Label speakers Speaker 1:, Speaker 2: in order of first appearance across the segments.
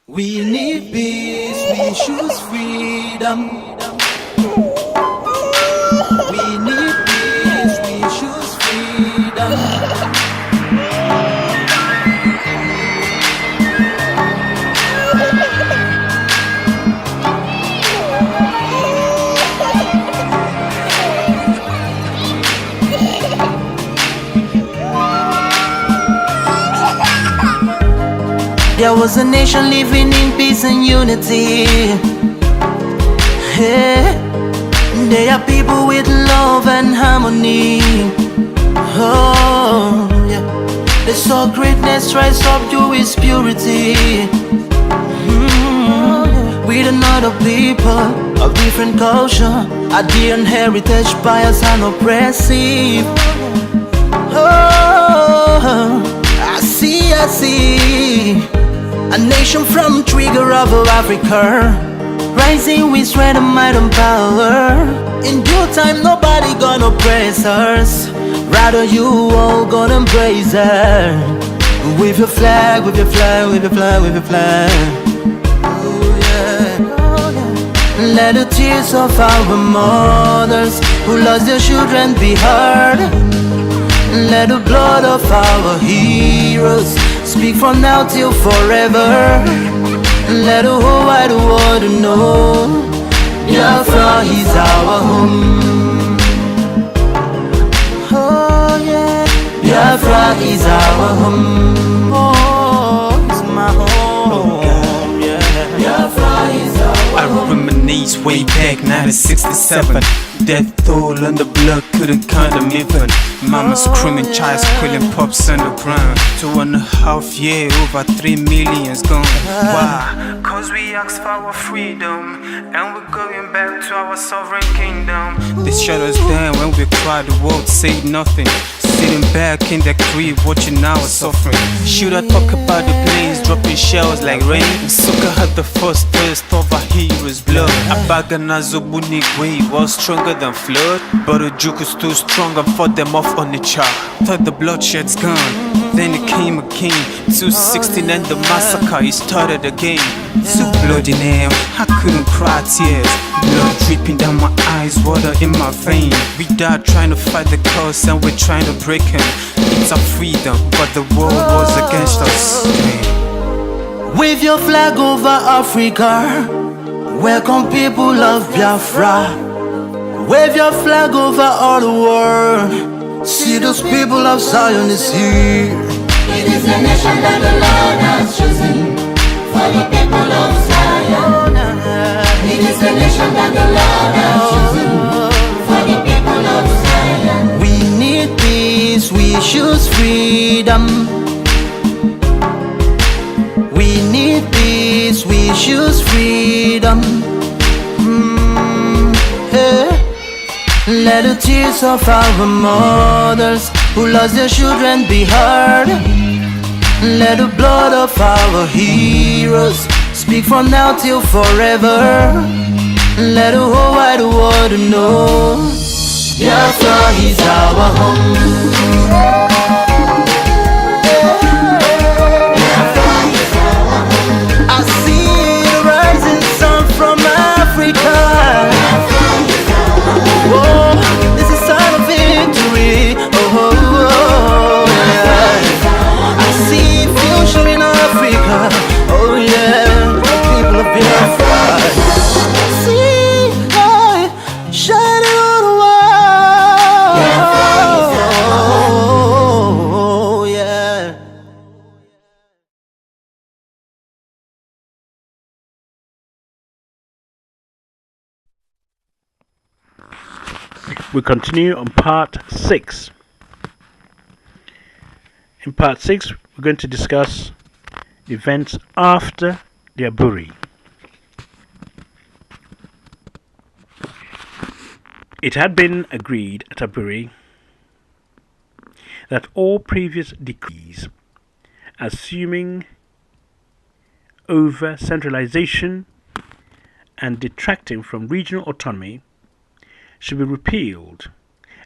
Speaker 1: We need peace, we choose freedom. We need peace, we choose freedom. There was a nation living in peace and unity. Hey, they are people with love and harmony. Oh, yeah. They saw greatness rise up to its purity. With another people of different culture, a dear heritage, bias and oppressive. Oh, I see. A nation from trigger of Africa, rising with strength and might and power. In due time, nobody gonna praise us. Rather, you all gonna embrace her. With your flag, with your flag, with your flag, with your flag. Oh yeah. Let the tears of our mothers who lost their children be heard. Let the blood of our heroes speak from now till forever. Let the whole wide world know Biafra is our home. Oh yeah, Biafra is our home. Oh, it's my home. Yeah, Biafra is our home.
Speaker 2: I reminisce way back 1967. Death toll on the blood couldn't count them even. Mama screaming, child squealing, pops on the ground. 2.5 years, over 3 million's gone. Why? Cause we asked for our freedom, and we're going back to our sovereign kingdom. They shut us down when we cried, the world said nothing. Sitting back in the crib, watching our suffering. Should I talk about the planes dropping shells like rain? Suka had the first taste of our heroes' blood. Abagana Zobunigwe was stronger than flood, but the juke is too strong and fought them off on the chart. Thought the bloodshed's gone, then it came again. 216 and the massacre, it started again. Too bloody now, I couldn't cry tears. Blood dripping down my eyes, water in my vein. We died trying to fight the cause and we're trying to break him. It's our freedom, but the world was against us.
Speaker 1: Wave your flag over Africa. Welcome people of Biafra. Wave your flag over all the world. See those people of Zion is here.
Speaker 3: It is a nation that the Lord has chosen for the people of Zion. It is a nation that the Lord has chosen for the people of Zion.
Speaker 1: We need peace, we choose freedom. We need peace, we choose freedom. Hey. Let the tears of our mothers who lost their children be heard. Let the blood of our heroes speak from now till forever. Let the whole wide world know Biafra is our home. I see the rising sun from Africa. Oh, this is a sign of victory. Oh, yeah. I see future in Africa. Oh, yeah. People of Biafra. See, I shining on the wall. Oh, yeah.
Speaker 4: We continue on part 6. In part 6, we're going to discuss events after the Aburi. It had been agreed at Aburi that all previous decrees, assuming over centralization and detracting from regional autonomy, should be repealed,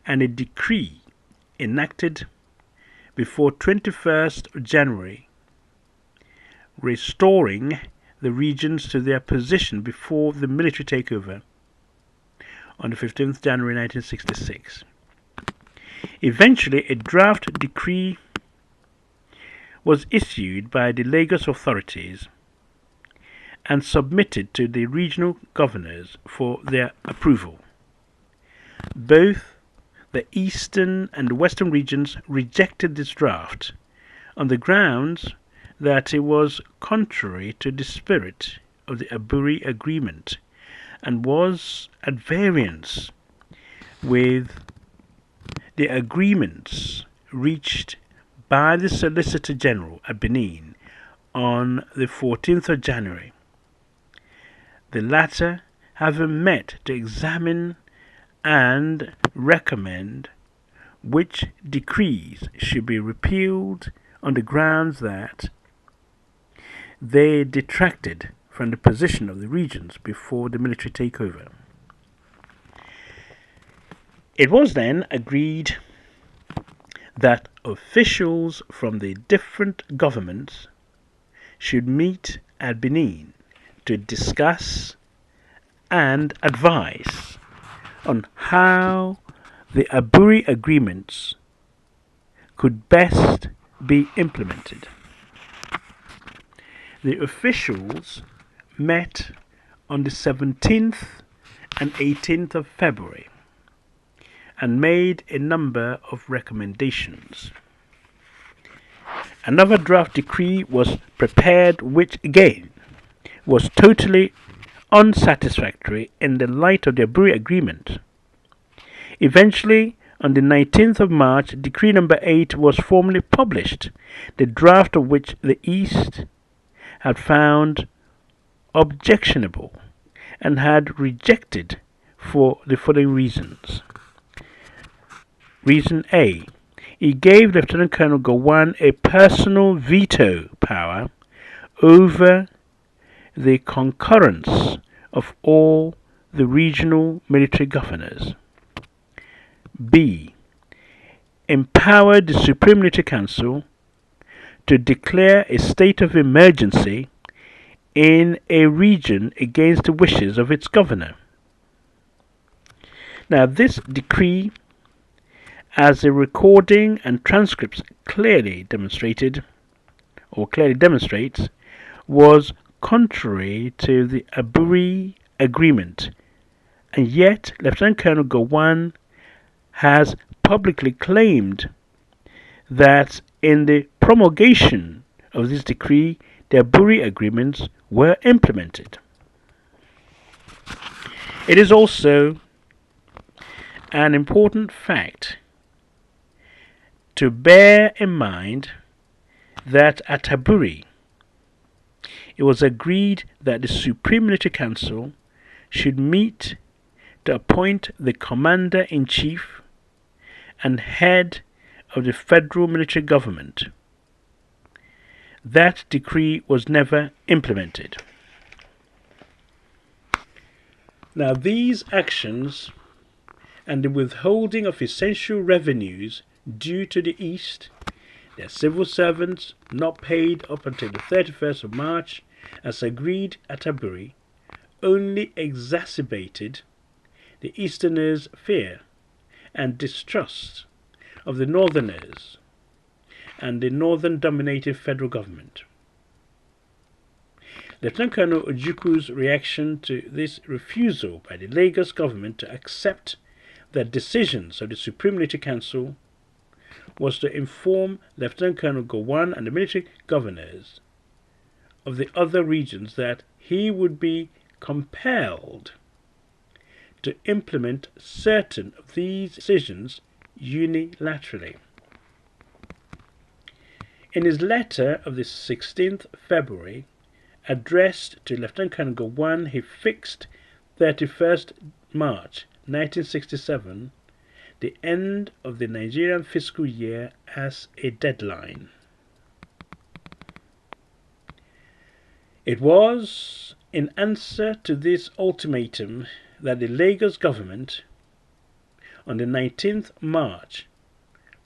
Speaker 4: and a decree enacted before 21st January restoring the regions to their position before the military takeover on the 15th January 1966. Eventually, a draft decree was issued by the Lagos authorities and submitted to the regional governors for their approval. Both the eastern and western regions rejected this draft on the grounds that it was contrary to the spirit of the Aburi Agreement and was at variance with the agreements reached by the Solicitor General at Benin on the 14th of January. The latter having met to examine and recommend which decrees should be repealed on the grounds that they detracted from the position of the regions before the military takeover. It was then agreed that officials from the different governments should meet at Benin to discuss and advise on how the Aburi agreements could best be implemented. The officials met on the 17th and 18th of February and made a number of recommendations. Another draft decree was prepared which again was totally unsatisfactory in the light of the Aburi Agreement. Eventually, on the 19th of March, Decree number 8 was formally published, the draft of which the East had found objectionable and had rejected for the following reasons. Reason A. It gave Lieutenant Colonel Gowon a personal veto power over the concurrence of all the regional military governors. B. Empowered the Supreme Military Council to declare a state of emergency in a region against the wishes of its governor. Now, this decree, as the recording and transcripts clearly demonstrates, was contrary to the Aburi Agreement, and yet Lieutenant Colonel Gowon has publicly claimed that in the promulgation of this decree, the Aburi agreements were implemented. It is also an important fact to bear in mind that at Aburi, it was agreed that the Supreme Military Council should meet to appoint the Commander-in-Chief and head of the federal military government. That decree was never implemented. Now, these actions and the withholding of essential revenues due to the East, their civil servants not paid up until the 31st of March, as agreed at Aburi, only exacerbated the Easterners' fear and distrust of the Northerners and the Northern-dominated federal government. Lieutenant Colonel Ojukwu's reaction to this refusal by the Lagos government to accept the decisions of the Supreme Military Council was to inform Lieutenant Colonel Gowon and the military governors of the other regions that he would be compelled to implement certain of these decisions unilaterally. In his letter of the 16th February, addressed to Lieutenant Colonel Gowon, he fixed 31st March 1967, the end of the Nigerian fiscal year, as a deadline. It was in answer to this ultimatum that the Lagos government, on the 19th March,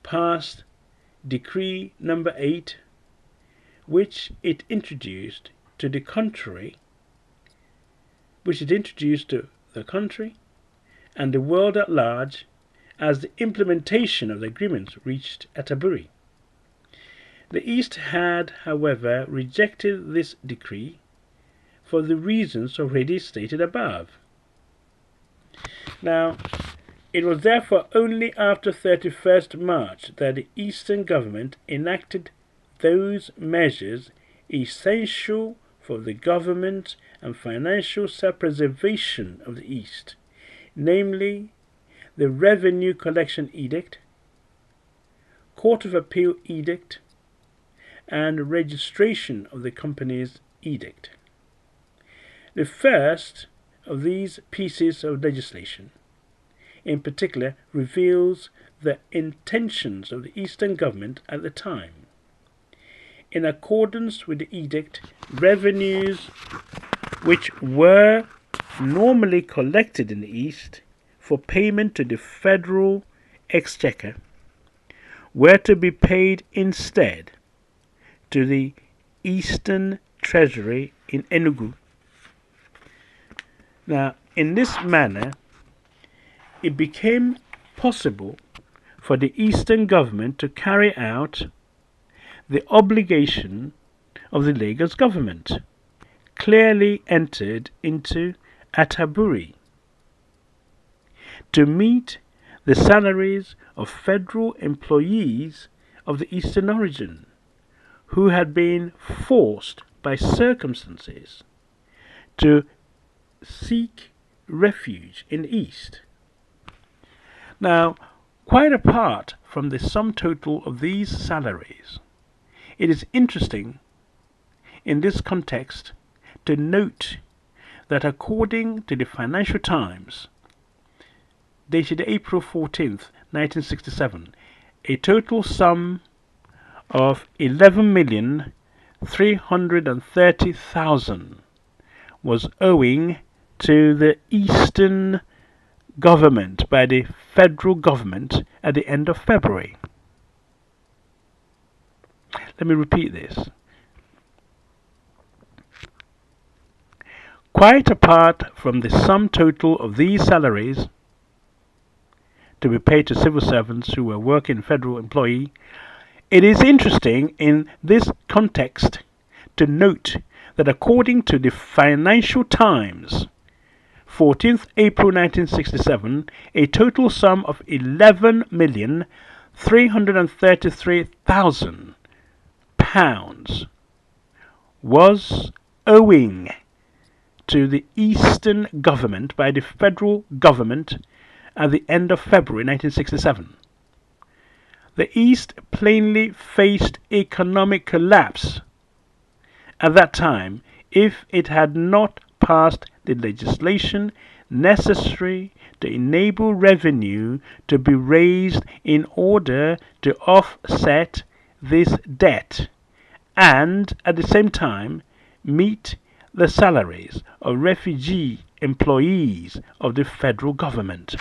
Speaker 4: passed Decree number 8, which it introduced to the contrary, which it introduced to the country and the world at large as the implementation of the agreements reached at Aburi. The East had, however, rejected this decree for the reasons already stated above. Now, it was therefore only after 31st March that the Eastern government enacted those measures essential for the government and financial self-preservation of the East, namely the Revenue Collection Edict, Court of Appeal Edict, and Registration of the Companies Edict. The first of these pieces of legislation, in particular, reveals the intentions of the Eastern government at the time. In accordance with the edict, revenues which were normally collected in the East for payment to the federal exchequer were to be paid instead to the Eastern Treasury in Enugu. Now, in this manner, it became possible for the Eastern government to carry out the obligation of the Lagos government, clearly entered into at Aburi, to meet the salaries of federal employees of the Eastern origin, who had been forced by circumstances to seek refuge in the East. Now, quite apart from the sum total of these salaries, it is interesting in this context to note that according to the Financial Times, dated April 14th, 1967, a total sum of 11,330,000 was owing to the Eastern government by the federal government at the end of February. Let me repeat this. Quite apart from the sum total of these salaries to be paid to civil servants who were working federal employee, it is interesting in this context to note that according to the Financial Times, 14th April 1967, a total sum of 11,333,000 pounds was owing to the Eastern government by the federal government at the end of February 1967. The East plainly faced economic collapse at that time if it had not passed the legislation necessary to enable revenue to be raised in order to offset this debt and at the same time meet the salaries of refugee employees of the federal government.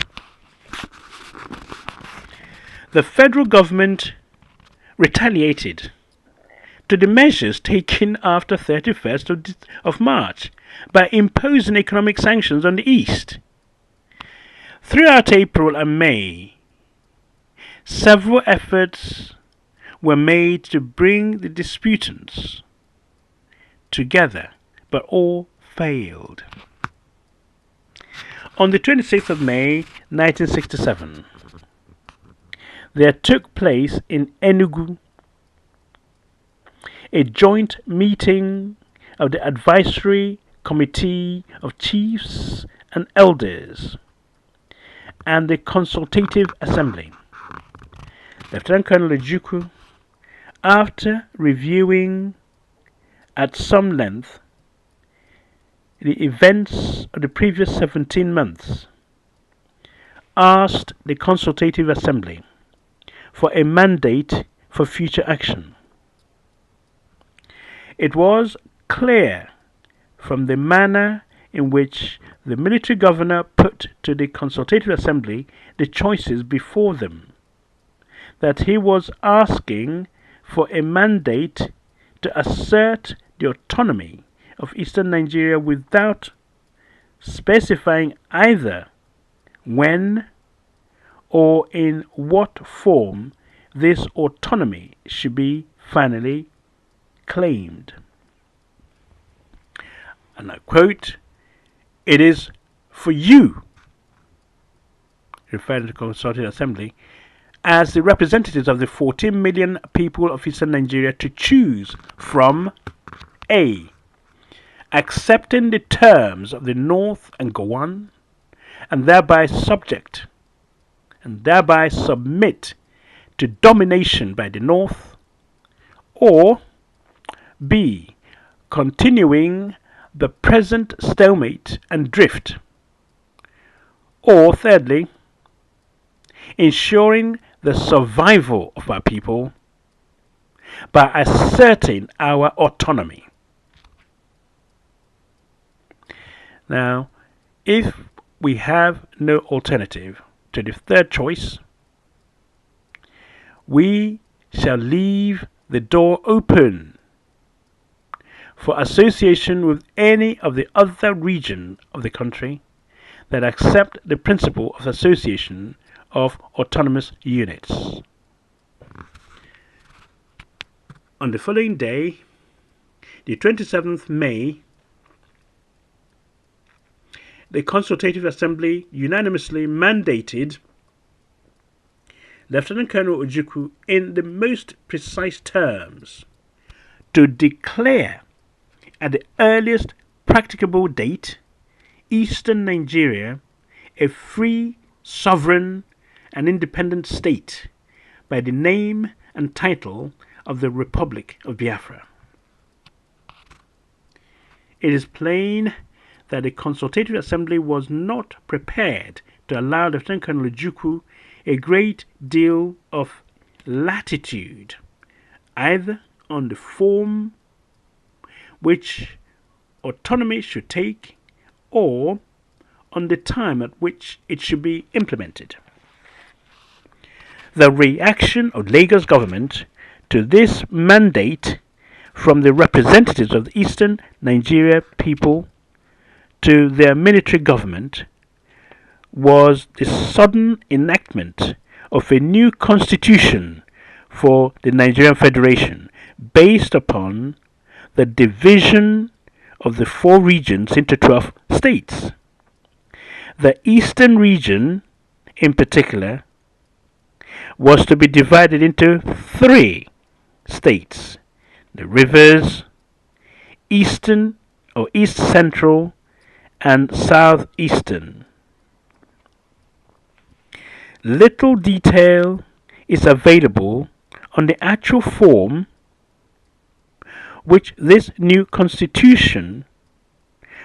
Speaker 4: The federal government retaliated to the measures taken after 31st of March by imposing economic sanctions on the East. Throughout April and May, several efforts were made to bring the disputants together, but all failed. On the 26th of May 1967, there took place in Enugu a joint meeting of the Advisory Committee of Chiefs and Elders and the Consultative Assembly. Lieutenant Colonel Ojukwu, after reviewing at some length the events of the previous 17 months, asked the Consultative Assembly for a mandate for future action. It was clear from the manner in which the military governor put to the Consultative Assembly the choices before them that he was asking for a mandate to assert the autonomy of Eastern Nigeria without specifying either when or in what form this autonomy should be finally claimed. And I quote, "It is for you," referring to the Consultative Assembly, "as the representatives of the 14 million people of Eastern Nigeria to choose from A. accepting the terms of the North and Gowan, and thereby submit to domination by the North, or B. continuing the present stalemate and drift, or thirdly, ensuring the survival of our people by asserting our autonomy." Now, if we have no alternative to the third choice, we shall leave the door open for association with any of the other regions of the country that accept the principle of association of autonomous units. On the following day, the 27th May, the Consultative Assembly unanimously mandated Lieutenant Colonel Ojukwu in the most precise terms to declare at the earliest practicable date Eastern Nigeria a free, sovereign and independent state by the name and title of the Republic of Biafra. It is plain that the Consultative Assembly was not prepared to allow Lieutenant Colonel Ojukwu a great deal of latitude, either on the form which autonomy should take or on the time at which it should be implemented. The reaction of Lagos government to this mandate from the representatives of the Eastern Nigeria people to their military government was the sudden enactment of a new constitution for the Nigerian Federation based upon the division of the 4 regions into 12 states. The Eastern region, in particular, was to be divided into 3 states: the rivers, Eastern or East Central, and Southeastern. Little detail is available on the actual form which this new constitution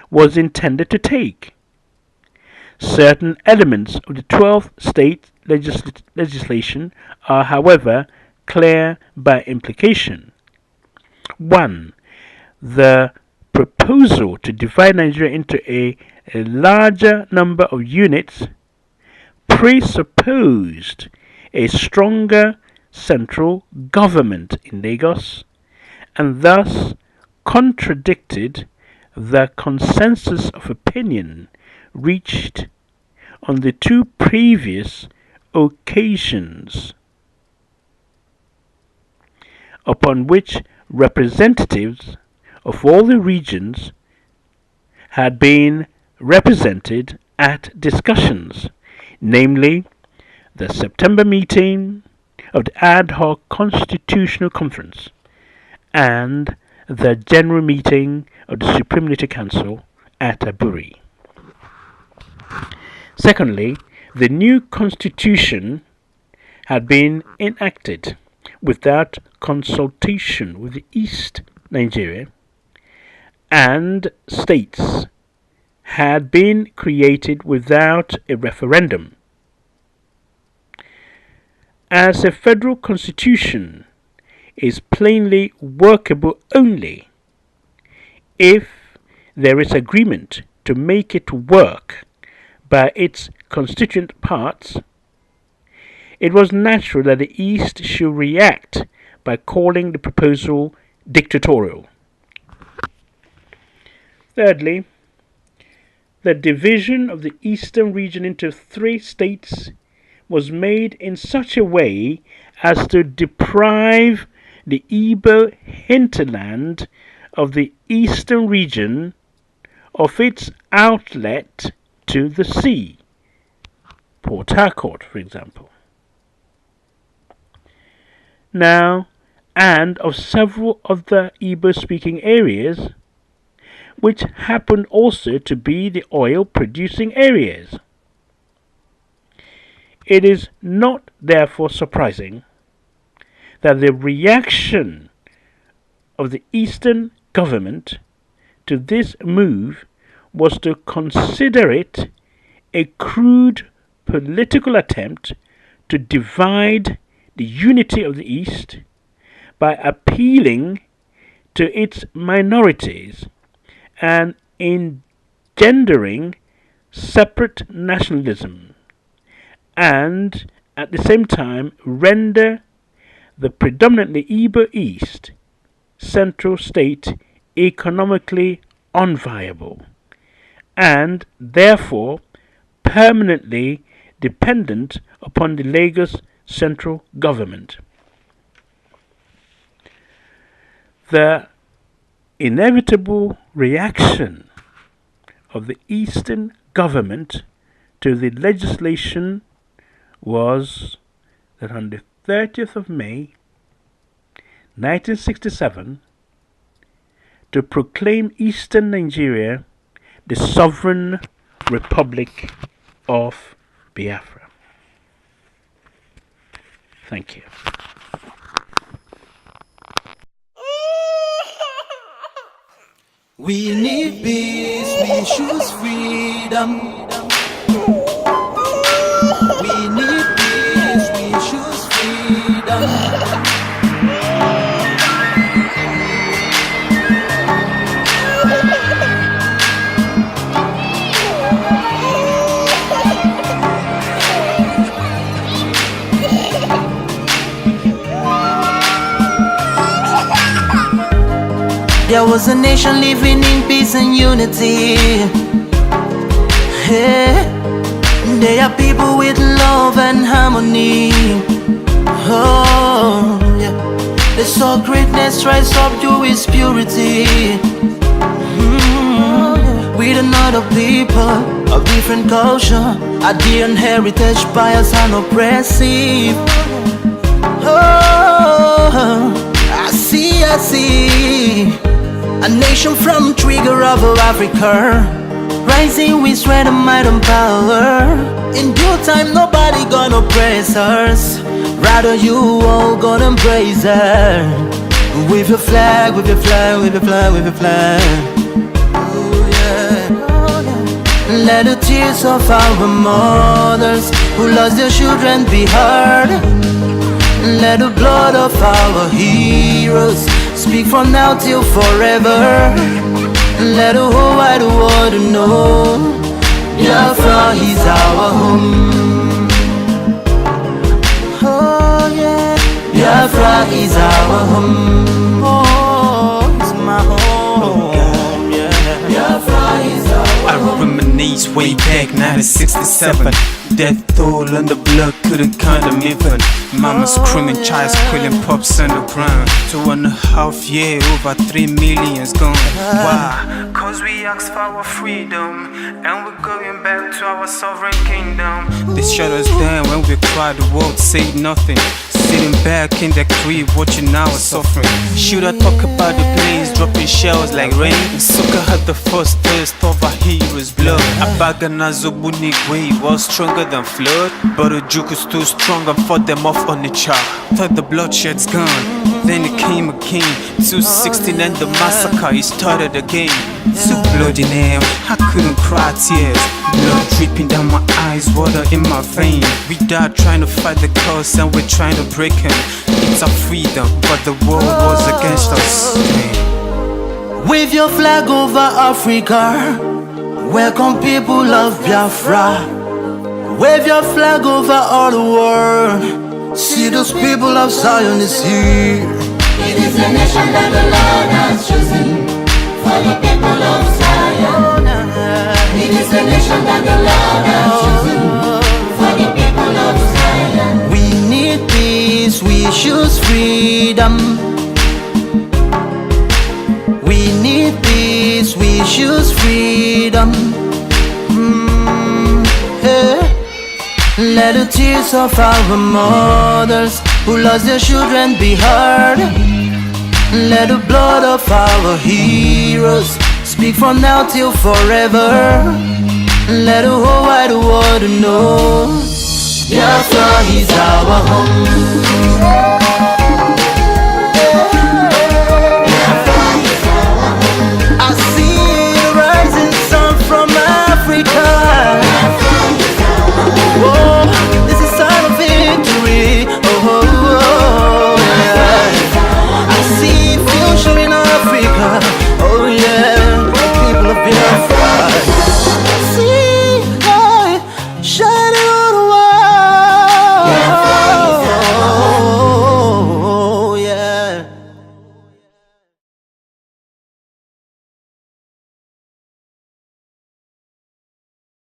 Speaker 4: was intended to take. Certain elements of the 12th state legislation are, however, clear by implication. 1. The proposal to divide Nigeria into a larger number of units presupposed a stronger central government in Lagos, and thus contradicted the consensus of opinion reached on the 2 previous occasions upon which representatives of all the regions had been represented at discussions, namely the September meeting of the Ad hoc Constitutional Conference and the General Meeting of the Supreme Military Council at Aburi. Secondly, the new constitution had been enacted without consultation with the East Nigeria, and states had been created without a referendum. As a federal constitution is plainly workable only if there is agreement to make it work by its constituent parts, it was natural that the East should react by calling the proposal dictatorial. Thirdly, the division of the eastern region into 3 states was made in such a way as to deprive the Igbo hinterland of the eastern region of its outlet to the sea, Port Harcourt, for example. Now, and of several other Igbo-speaking areas, which happened also to be the oil-producing areas. It is not therefore surprising that the reaction of the Eastern government to this move was to consider it a crude political attempt to divide the unity of the East by appealing to its minorities and engendering separate nationalism, and at the same time render the predominantly Igbo East central state economically unviable, and therefore permanently dependent upon the Lagos central government. The inevitable reaction of the Eastern government to the legislation was that on the 30th of May 1967, to proclaim Eastern Nigeria the Sovereign Republic of Biafra. Thank you.
Speaker 1: We need peace, we choose freedom. We need peace, we choose freedom. There was a nation living in peace and unity. Hey, they are people with love and harmony. Oh, yeah. They saw greatness rise up to its purity. With another people of different culture, a different heritage, bias and oppressive. Oh, I see. A nation from trigger of Africa, rising with strength and might and power. In due time, nobody gonna oppress us. Rather, you all gonna embrace her. With your flag, with your flag, with your flag, with your flag. Oh yeah. Let the tears of our mothers who lost their children be heard. Let the blood of our heroes speak from now till forever. Let the whole wide world know Biafra is our home. Oh yeah, Biafra is our home. Oh, it's my home. Yeah, Biafra is our home.
Speaker 2: I reminisce way back 1967. Death toll on the blood couldn't count them even. Mama screaming, child squealing, pops on the ground. 2.5 years, over 3 million's gone. Why? Cause we asked for our freedom, and we're going back to our sovereign kingdom. They shut us down when we cried, the world said nothing. Sitting back in the crib, watching our suffering. Should I talk about the planes dropping shells like rain? Suka had the first taste of our heroes' blood. Abagana Zobunigwe was stronger than flood, but the juke is too strong and fought them off on the chart. Thought the bloodshed's gone, then it came again. 216 and the massacre, it started again. Too bloody now, I couldn't cry tears. Blood dripping down my eyes, water in my vein. We died trying to fight the cause and we're trying to break him. It's our freedom, but the world was against us.
Speaker 1: Wave your flag over Africa. Welcome people of Biafra. Wave your flag over all the world. See those people of Zion is here.
Speaker 3: It is a nation that the Lord has chosen for the people of Zion.
Speaker 1: We need peace, we choose freedom. Yeah. Let the tears of our mothers who lost their children be heard. Let the blood of our heroes speak from now till forever. Let the whole wide world know Biafra is our home.